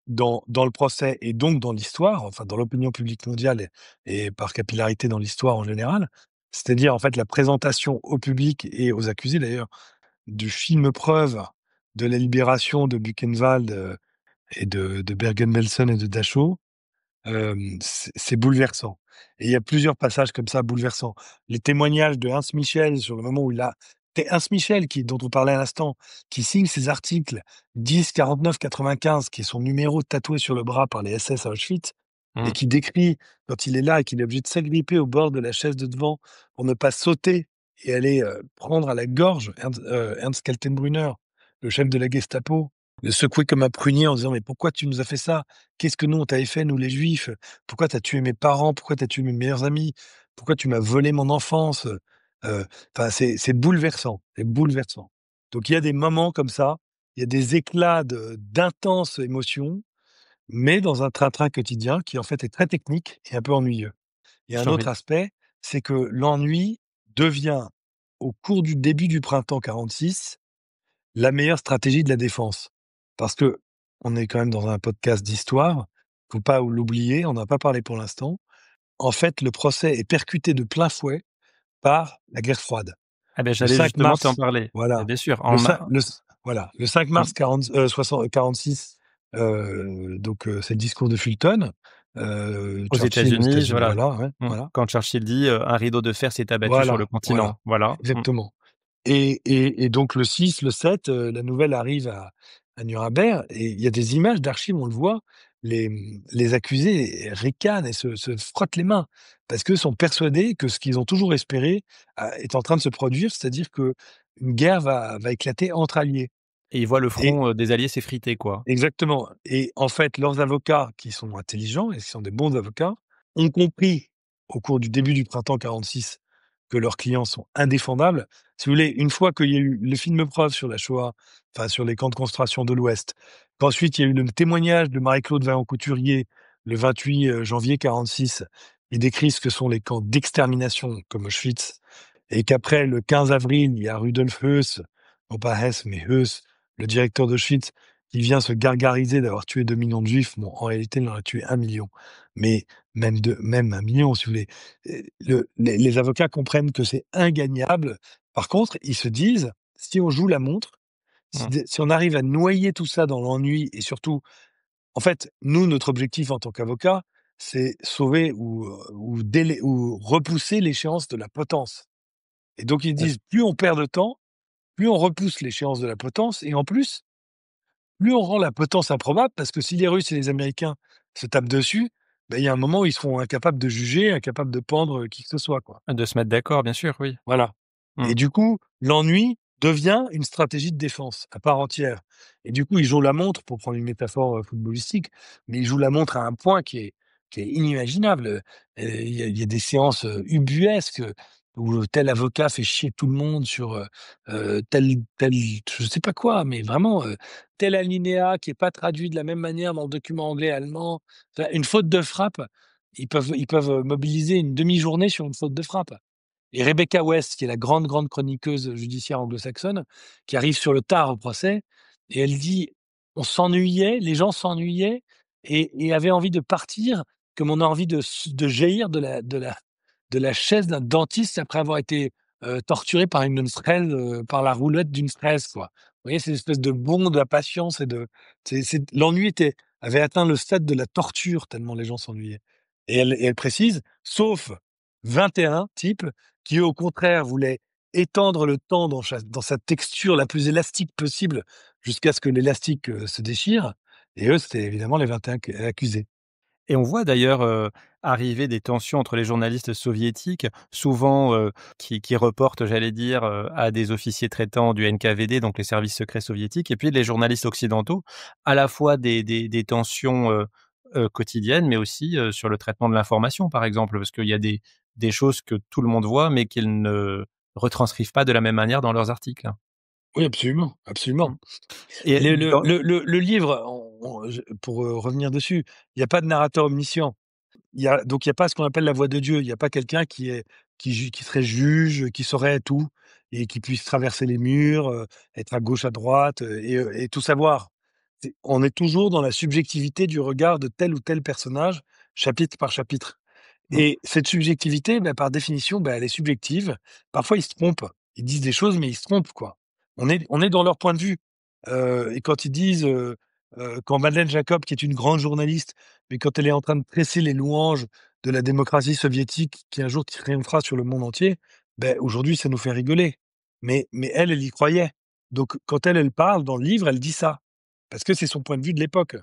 dans le procès et donc dans l'histoire, enfin dans l'opinion publique mondiale et par capillarité dans l'histoire en général, c'est-à-dire en fait la présentation au public et aux accusés d'ailleurs du film preuve de la libération de Buchenwald, et de Bergen-Belsen et de Dachau. C'est bouleversant et il y a plusieurs passages comme ça bouleversants. Les témoignages de Hans Michel sur le moment où il a c'est Hans Michel qui dont on parlait à l'instant, qui signe ses articles 10-49-95, qui est son numéro tatoué sur le bras par les SS à Auschwitz et mmh, qui décrit quand il est là et qu'il est obligé de s'agripper au bord de la chaise de devant pour ne pas sauter et aller, prendre à la gorge Ernst Kaltenbrunner, le chef de la Gestapo, le secouer comme un prunier en disant: «Mais pourquoi tu nous as fait ça? Qu'est-ce que nous on t'avait fait, nous les juifs? Pourquoi tu as tué mes parents? Pourquoi tu as tué mes meilleurs amis? Pourquoi tu m'as volé mon enfance?» Enfin c'est bouleversant, c'est bouleversant. Donc il y a des moments comme ça, il y a des éclats d'intenses émotions, mais dans un train-train quotidien qui en fait est très technique et un peu ennuyeux. Il y a un autre oui. aspect, c'est que l'ennui devient, au cours du début du printemps 46, la meilleure stratégie de la défense. Parce que on est quand même dans un podcast d'histoire, faut pas l'oublier, on n'a pas parlé pour l'instant. En fait, le procès est percuté de plein fouet par la guerre froide. Ah beh, Le j'allais 5 justement t'en mars, parler. Bah, voilà, bien sûr, le 5 le c voilà, le 5 mmh, mars 46, donc c'est le discours de Fulton, aux Churchill aux États-Unis, États-Unis, voilà, voilà, ouais, mmh, voilà, quand Churchill dit, «Un rideau de fer s'est abattu sur le voilà, voilà, continent». Voilà, mmh, exactement. Et donc le 6, le 7, la nouvelle arrive à Nuremberg et il y a des images d'archives, on le voit, les accusés ricanent et se frottent les mains parce qu'eux sont persuadés que ce qu'ils ont toujours espéré est en train de se produire, c'est-à-dire qu'une guerre va éclater entre alliés et il voit le et front, des alliés s'effriter, quoi. exactement et en fait, leurs avocats qui sont intelligents et qui sont des bons avocats, ont compris au cours du début du printemps 46 que leurs clients sont indéfendables. Si vous voulez, une fois qu'il y a eu le film preuve sur la Shoah, enfin sur les camps de concentration de l'Ouest, qu'ensuite il y a eu le témoignage de Marie-Claude Vaillant-Couturier le 28, janvier 46, qui décrit ce que sont les camps d'extermination comme Auschwitz et qu'après le 15 avril, il y a Rudolf Höss, non pas Hess, mais Höss, le directeur d'Auschwitz, qui vient se gargariser d'avoir tué 2 millions de juifs. Bon, en réalité, il en a tué 1 million, mais même 1 million, si vous voulez. Les avocats comprennent que c'est ingagnable. Par contre, ils se disent: «Si on joue la montre, Mmh, si on arrive à noyer tout ça dans l'ennui et surtout» en fait, nous, notre objectif en tant qu'avocats, c'est sauver ou repousser l'échéance de la potence et donc ils ouais, disent: «Plus on perd de temps, plus on repousse l'échéance de la potence et en plus, plus on rend la potence improbable parce que si les Russes et les Américains se tapent dessus, bah, il y a un moment où ils seront incapables de juger, incapables de pendre, qui que ce soit, quoi. De se mettre d'accord, bien sûr, oui. Voilà. Mmh. Et du coup, l'ennui devient une stratégie de défense à part entière. Et du coup, il joue la montre, pour prendre une métaphore, footballistique, mais il joue la montre à un point qui est inimaginable. Il y a des séances, ubuesques, où tel avocat fait chier tout le monde sur, tel je sais pas quoi, mais vraiment, tel alinéa qui est pas traduit de la même manière dans le document anglais, allemand. Enfin, une faute de frappe, ils peuvent mobiliser une demi-journée sur une faute de frappe. Et Rebecca West, qui est la grande, grande chroniqueuse judiciaire anglo-saxonne, qui arrive sur le tard au procès et elle dit: «On s'ennuyait, les gens s'ennuyaient et avaient envie de partir comme on a envie de jaillir de la chaise d'un dentiste après avoir été, torturé par une fraise, par la roulette d'une fraise, quoi». Vous voyez, c'est une espèce de bond de la patience et de c'est l'ennui avait atteint le stade de la torture tellement les gens s'ennuyaient et elle précise: «Sauf 21 types qui, eux, au contraire, voulaient étendre le temps dans sa texture la plus élastique possible jusqu'à ce que l'élastique, se déchire et eux, c'était évidemment les 21 accusés. Et on voit d'ailleurs, arriver des tensions entre les journalistes soviétiques, souvent, qui reportent, j'allais dire, à des officiers traitants du NKVD, donc les services secrets soviétiques, et puis les journalistes occidentaux, à la fois des tensions, quotidiennes, mais aussi, sur le traitement de l'information, par exemple. Parce qu'il y a des choses que tout le monde voit, mais qu'ils ne retranscrivent pas de la même manière dans leurs articles. Oui, absolument, absolument. Mmh. Et Le livre, pour, revenir dessus, il y a pas de narrateur omniscient. Il y a pas ce qu'on appelle la voix de Dieu. Il y a pas quelqu'un qui serait juge, qui saurait tout et qui puisse traverser les murs, être à gauche, à droite, et tout savoir. On est toujours dans la subjectivité du regard de tel ou tel personnage, chapitre par chapitre. mmh. Et cette subjectivité, bah, par définition, bah, elle est subjective. Parfois, ils se trompent. Ils disent des choses, mais ils se trompent, quoi. On est dans leur point de vue. Et quand ils disent, quand Madeleine Jacob, qui est une grande journaliste, mais quand elle est en train de presser les louanges de la démocratie soviétique qui un jour triomphera sur le monde entier, beh, aujourd'hui, ça nous fait rigoler. Mais elle, elle y croyait. Donc quand elle parle dans le livre, elle dit ça. Parce que c'est son point de vue de l'époque.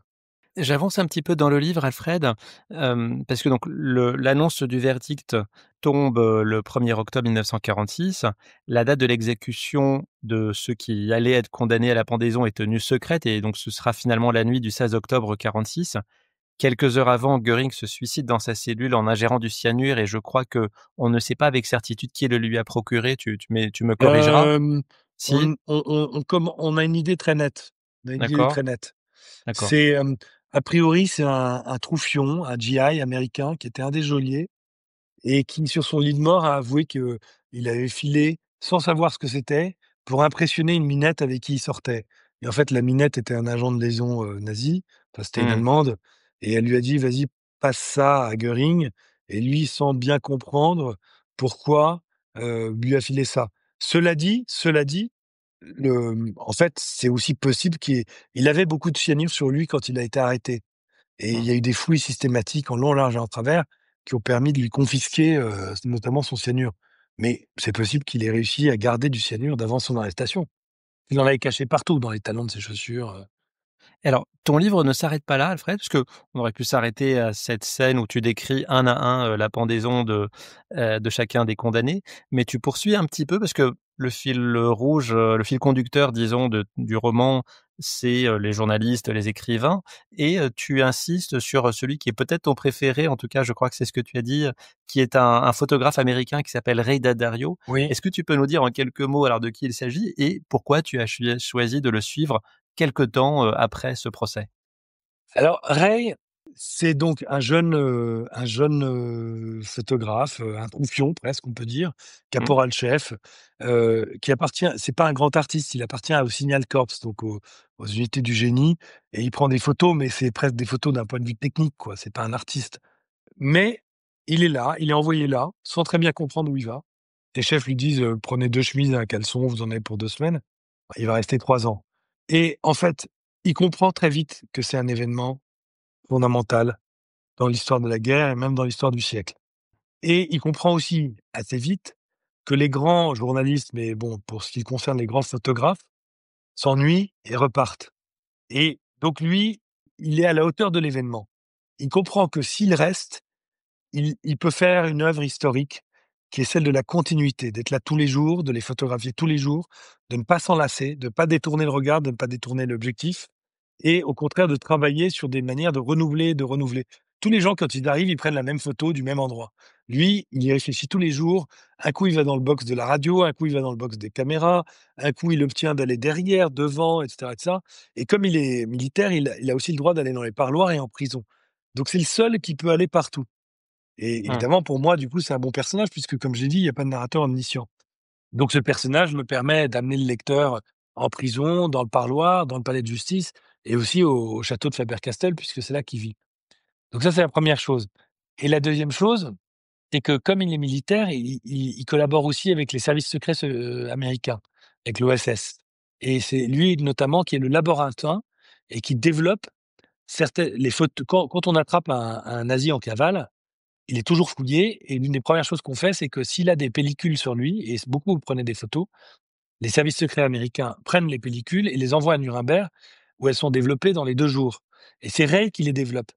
J'avance un petit peu dans le livre, Alfred, parce que donc l'annonce du verdict tombe, le 1er octobre 1946. La date de l'exécution de ceux qui allaient être condamnés à la pendaison est tenue secrète et donc ce sera finalement la nuit du 16 octobre 46. Quelques heures avant, Göring se suicide dans sa cellule en ingérant du cyanure et je crois que on ne sait pas avec certitude qui le lui a procuré. Tu me corrigeras? Hem, Si? on a une idée très nette. On a une idée D'accord, très nette. d'accord. C'est, a priori, c'est un troufion, un GI américain qui était un des geôliers et qui, sur son lit de mort, a avoué qu'il avait filé, sans savoir ce que c'était, pour impressionner une minette avec qui il sortait. Et en fait, la minette était un agent de liaison, nazi, enfin, c'était une Mmh. Allemande et elle lui a dit: «Vas-y, passe ça à Göring» et lui, sans bien comprendre pourquoi, lui a filé ça. Cela dit, en fait, c'est aussi possible il avait beaucoup de cyanure sur lui quand il a été arrêté. Et il Mmh. y a eu des fouilles systématiques en long, en large et en travers qui ont permis de lui confisquer, notamment son cyanure. Mais c'est possible qu'il ait réussi à garder du cyanure d'avant son arrestation. Il en avait caché partout, dans les talons de ses chaussures, Et alors, ton livre ne s'arrête pas là, Alfred, parce qu'on aurait pu s'arrêter à cette scène où tu décris un à un, la pendaison de chacun des condamnés, mais tu poursuis un petit peu parce que le fil rouge, le fil conducteur, disons, du roman, c'est, les journalistes, les écrivains et tu insistes sur, celui qui est peut-être ton préféré, en tout cas, je crois que c'est ce que tu as dit, qui est un photographe américain qui s'appelle Ray Daddario. oui. Est-ce que tu peux nous dire en quelques mots, alors, de qui il s'agit et pourquoi tu as choisi de le suivre quelque temps, après ce procès. Alors Ray, c'est donc un jeune, photographe, un troufion presque on peut dire, Mmh. caporal-chef, qui appartient c'est pas un grand artiste, il appartient au Signal Corps, donc aux unités du génie et il prend des photos, mais c'est presque des photos d'un point de vue technique quoi, c'est pas un artiste. Mais il est là, il est envoyé là, sans très bien comprendre où il va. Les chefs lui disent, «Prenez 2 chemises et un caleçon, vous en avez pour 2 semaines». Il va rester 3 ans et en fait, il comprend très vite que c'est un événement fondamental dans l'histoire de la guerre et même dans l'histoire du siècle. Et il comprend aussi assez vite que les grands journalistes, mais bon, pour ce qui concerne les grands photographes, s'ennuient et repartent. Et donc lui, il est à la hauteur de l'événement. il comprend que s'il reste, il peut faire une œuvre historique qui est celle de la continuité, d'être là tous les jours, de les photographier tous les jours, de ne pas s'en lasser, de ne pas détourner le regard, de ne pas détourner l'objectif et au contraire de travailler sur des manières de renouveler, de renouveler. Tous les gens, quand ils arrivent, ils prennent la même photo du même endroit. Lui, il y réfléchit tous les jours. Un coup, il va dans le box de la radio, un coup, il va dans le box des caméras, un coup, il obtient d'aller derrière, devant, etc., etc. Et comme il est militaire, il a aussi le droit d'aller dans les parloirs et en prison. Donc, c'est le seul qui peut aller partout. Et Mmh. évidemment, pour moi, du coup, c'est un bon personnage puisque, comme j'ai dit, il n'y a pas de narrateur omniscient. Donc ce personnage me permet d'amener le lecteur en prison, dans le parloir, dans le palais de justice et aussi au château de Faber-Castell puisque c'est là qu'il vit. Donc ça, c'est la première chose. Et la deuxième chose, c'est que comme il est militaire, il collabore aussi avec les services secrets américains, avec l'OSS. Et c'est lui notamment qui est le laborantin et qui développe certaines les photos. Quand on attrape un nazi en cavale, il est toujours fouillé et l'une des premières choses qu'on fait, c'est que s'il a des pellicules sur lui, et beaucoup prenaient des photos, les services secrets américains prennent les pellicules et les envoient à Nuremberg, où elles sont développées dans les 2 jours. Et c'est Ray qui les développe.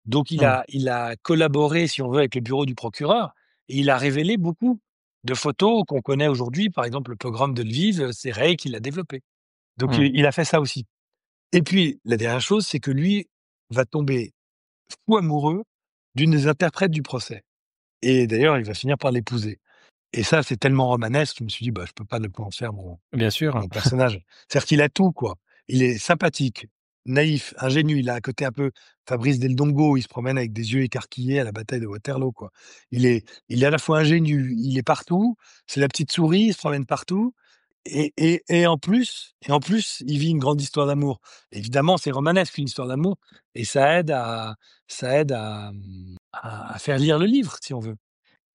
Donc Mmh. il a collaboré, si on veut, avec le bureau du procureur et il a révélé beaucoup de photos qu'on connaît aujourd'hui. Par exemple, le pogrom de Lviv, c'est Ray qui l'a développé. Donc Mmh. il a fait ça aussi. Et puis la dernière chose, c'est que lui va tomber fou amoureux d'une des interprètes du procès et d'ailleurs, il va finir par l'épouser. Et ça, c'est tellement romanesque, je me suis dit: «Bah, je peux pas ne pas en faire Bien sûr. mon personnage». C'est-à-dire qu'il a tout, quoi. Il est sympathique, naïf, ingénu, il a un côté un peu Fabrice Del Dongo, il se promène avec des yeux écarquillés à la bataille de Waterloo, quoi. Il est à la fois ingénu, il est partout, c'est la petite souris, il se promène partout et en plus, il vit une grande histoire d'amour. Évidemment, c'est romanesque une histoire d'amour et ça aide à faire lire le livre, si on veut.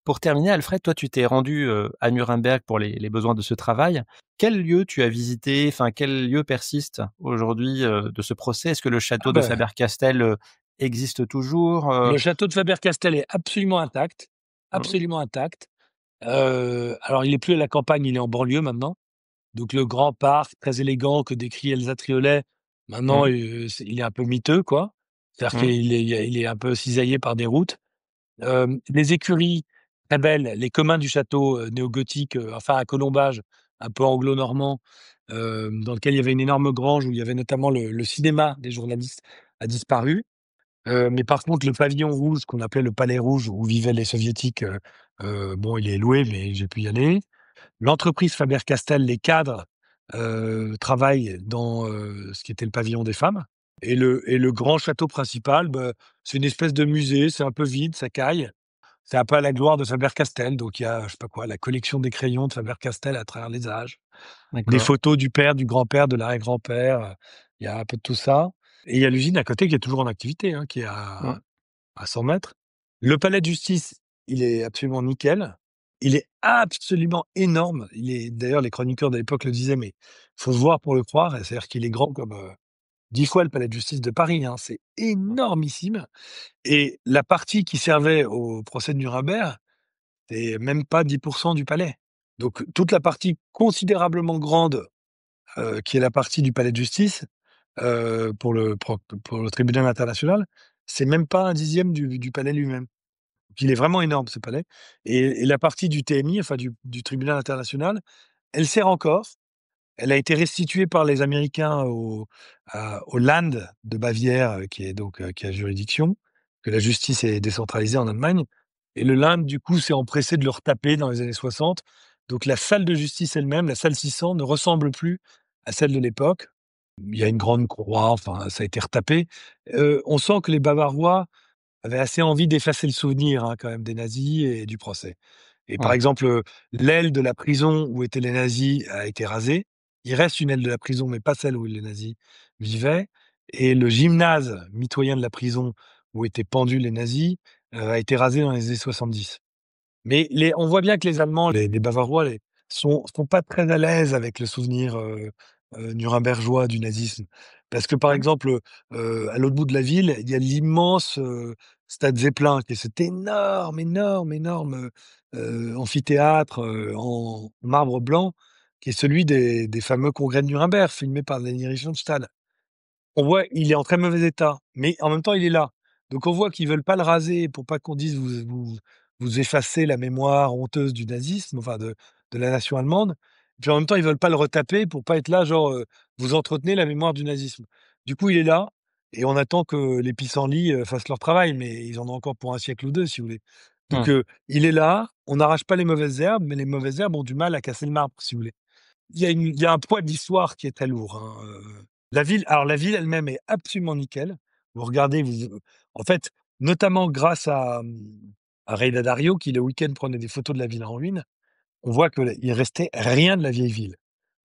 Pour terminer, Alfred, toi, tu t'es rendu, à Nuremberg pour les besoins de ce travail. Quel lieu tu as visité? Enfin, quel lieu persiste aujourd'hui, de ce procès? Est-ce que le Ah château de bah Faber-Castell, existe toujours, le château de Faber-Castell est Mmh. absolument intact. Alors il est plus à la campagne, il est en banlieue maintenant. Donc le grand parc très élégant que décrit Elsa Triolet, maintenant, Mmh. il est un peu miteux, quoi. C'est-à-dire Mmh. qu'il est un peu cisaillé par des routes. Les écuries très belles, les communs du château, néogothique, enfin à colombage, un peu anglo-normand, dans lequel il y avait une énorme grange où il y avait notamment le cinéma des journalistes, a disparu. Mais par contre, le pavillon rouge, qu'on appelait le palais rouge, où vivaient les soviétiques, bon, il est loué, mais j'ai pu y aller. L'entreprise Faber-Castell, les cadres, travaillent dans, ce qui était le pavillon des femmes et le grand château principal, bah, c'est une espèce de musée, c'est un peu vide, ça caille. C'est un peu à la gloire de Faber-Castell, donc il y a, je sais pas quoi, la collection des crayons de Faber-Castell à travers les âges. Des D'accord. photos du père, du grand-père, de l'arrière-grand-père, il y a un peu de tout ça et il y a l'usine à côté qui est toujours en activité, hein, qui est Mmh. à 100 mètres. Le palais de justice, il est absolument nickel. Il est absolument énorme. Il est d'ailleurs, les chroniqueurs de l'époque le disaient, mais faut se voir pour le croire. C'est-à-dire qu'il est grand comme 10 fois le palais de justice de Paris, hein. C'est Mmh. énormissime. Et la partie qui servait au procès de Nuremberg, c'est même pas 10% du palais. Donc toute la partie considérablement grande, qui est la partie du palais de justice, pour le tribunal international, c'est même pas un dixième du palais lui-même. Donc il est vraiment énorme ce palais et la partie du TMI, enfin du tribunal international, elle sert encore. Elle a été restituée par les Américains au Land de Bavière, qui est donc, qui a juridiction, que la justice est décentralisée en Allemagne et le Land, du coup, s'est empressé de le retaper dans les années 60. Donc la salle de justice elle-même, la salle 600, ne ressemble plus à celle de l'époque. Il y a une grande croix, enfin, ça a été retapé. On sent que les Bavarois avaient assez envie d'effacer le souvenir, hein, quand même des nazis et du procès. Et par Ouais. exemple, l'aile de la prison où étaient les nazis a été rasée. Il reste une aile de la prison, mais pas celle où les nazis vivaient. Et le gymnase mitoyen de la prison où étaient pendus les nazis, a été rasé dans les années 70. Mais on voit bien que les Allemands, les Bavarois, sont pas très à l'aise avec le souvenir, nurembergeois du nazisme. Parce que, par Ah bon? exemple, à l'autre bout de la ville, il y a l'immense, stade Zeppelin, qui est cet énorme, énorme, énorme, amphithéâtre, en marbre blanc, qui est celui des fameux congrès de Nuremberg, filmé par Leni Riefenstahl. On voit, il est en très mauvais état, mais en même temps, il est là. Donc on voit qu'ils veulent pas le raser pour pas qu'on dise: «Vous effacez la mémoire honteuse du nazisme, enfin de la nation allemande». Puis en même temps, ils veulent pas le retaper pour pas être là genre, «Vous entretenez la mémoire du nazisme». Du coup, il est là et on attend que les pissenlits, fassent leur travail, mais ils en ont encore pour un siècle ou 2, si vous voulez. Donc Mmh. il est là, on n'arrache pas les mauvaises herbes, mais les mauvaises herbes ont du mal à casser le marbre, si vous voulez. Il y a un poids d'histoire qui est très lourd, hein, la ville elle-même est absolument nickel. Vous regardez, en fait, notamment grâce à Ray Daddario qui le week-end prenait des photos de la ville en ruine, on voit qu'il restait rien de la vieille ville.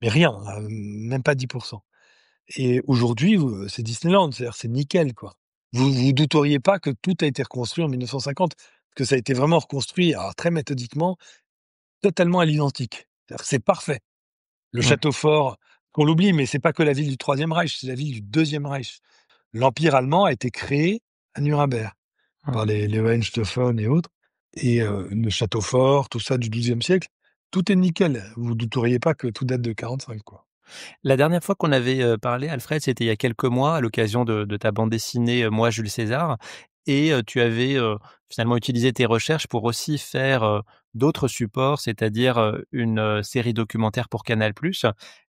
Mais rien, même pas 10. Et aujourd'hui, c'est Disneyland, c'est-à-dire c'est nickel, quoi. Vous douteriez pas que tout a été reconstruit en 1950, parce que ça a été vraiment reconstruit, alors très méthodiquement, totalement à l'identique. C'est-à-dire que c'est parfait. Le Mmh. château fort, qu'on l'oublie, mais c'est pas que la ville du Troisième Reich, c'est la ville du Deuxième Reich. L'Empire allemand a été créé à Nuremberg Mmh. par les Hohenstaufen et autres et le château fort, tout ça du XIIe siècle, tout est nickel. Vous douteriez pas que tout date de 45, quoi. La dernière fois qu'on avait, parlé, Alfred, c'était il y a quelques mois à l'occasion de ta bande dessinée, Moi, Jules César, et tu avais, finalement utilisé tes recherches pour aussi faire, d'autres supports, c'est-à-dire, une, série documentaire pour Canal+.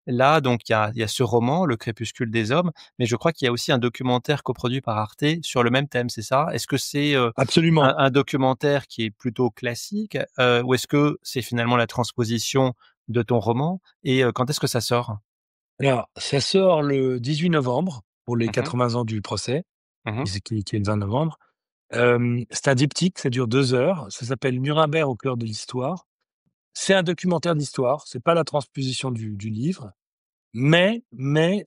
Là, donc il y a ce roman, Le crépuscule des hommes, mais je crois qu'il y a aussi un documentaire coproduit par Arte sur le même thème, c'est ça? Est-ce que c'est, Absolument. un documentaire qui est plutôt classique, ou est-ce que c'est finalement la transposition de ton roman? Et quand est-ce que ça sort? Alors, ça sort le 18 novembre pour les Mmh mh. 80 ans du procès, Mmh. qui est le 20 novembre. C'est un diptyque, ça dure 2 heures, ça s'appelle Nuremberg au cœur de l'histoire. C'est un documentaire d'histoire, c'est pas la transposition du livre. Mais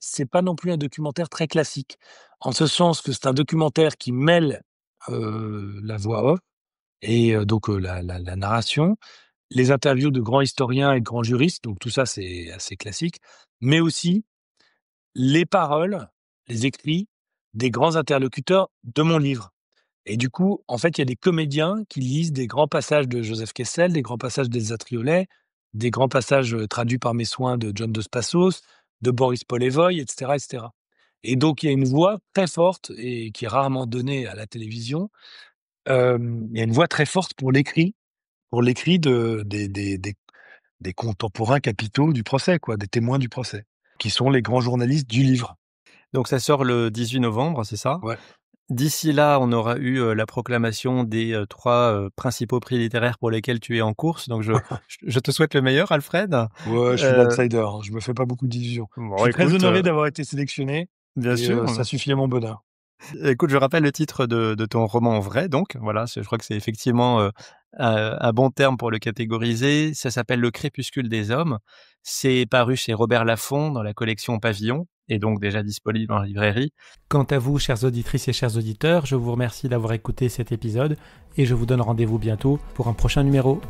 c'est pas non plus un documentaire très classique. En ce sens que c'est un documentaire qui mêle, la voix off et donc la narration, les interviews de grands historiens et de grands juristes, donc tout ça c'est assez classique, mais aussi les paroles, les écrits des grands interlocuteurs de mon livre. Et du coup, en fait, il y a des comédiens qui lisent des grands passages de Joseph Kessel, des grands passages d'Elsa Triolet, des grands passages, traduits par mes soins de John Dos Passos, de Boris Polevoy, et cetera, et cetera. Et donc il y a une voix très forte et qui est rarement donnée à la télévision. Il y a une voix très forte pour l'écrit des contemporains capitaux du procès, quoi, des témoins du procès, qui sont les grands journalistes du livre. Donc ça sort le 18 novembre, c'est ça? Ouais. D'ici là, on aura eu, la proclamation des, 3, principaux prix littéraires pour lesquels tu es en course, donc je te souhaite le meilleur, Alfred. Ouais, je suis Heu, l'outsider, hein, je me fais pas beaucoup d'illusions. Je bon suis très écoute, honoré d'avoir été sélectionné bien et sûr. ça suffit à mon bonheur. Écoute, je rappelle le titre de ton roman vrai donc, voilà, je crois que c'est effectivement, un bon terme pour le catégoriser. Ça s'appelle Le crépuscule des hommes. C'est paru chez Robert Laffont dans la collection Pavillon et donc déjà disponible en librairie. Quant à vous, chères auditrices et chers auditeurs, je vous remercie d'avoir écouté cet épisode et je vous donne rendez-vous bientôt pour un prochain numéro.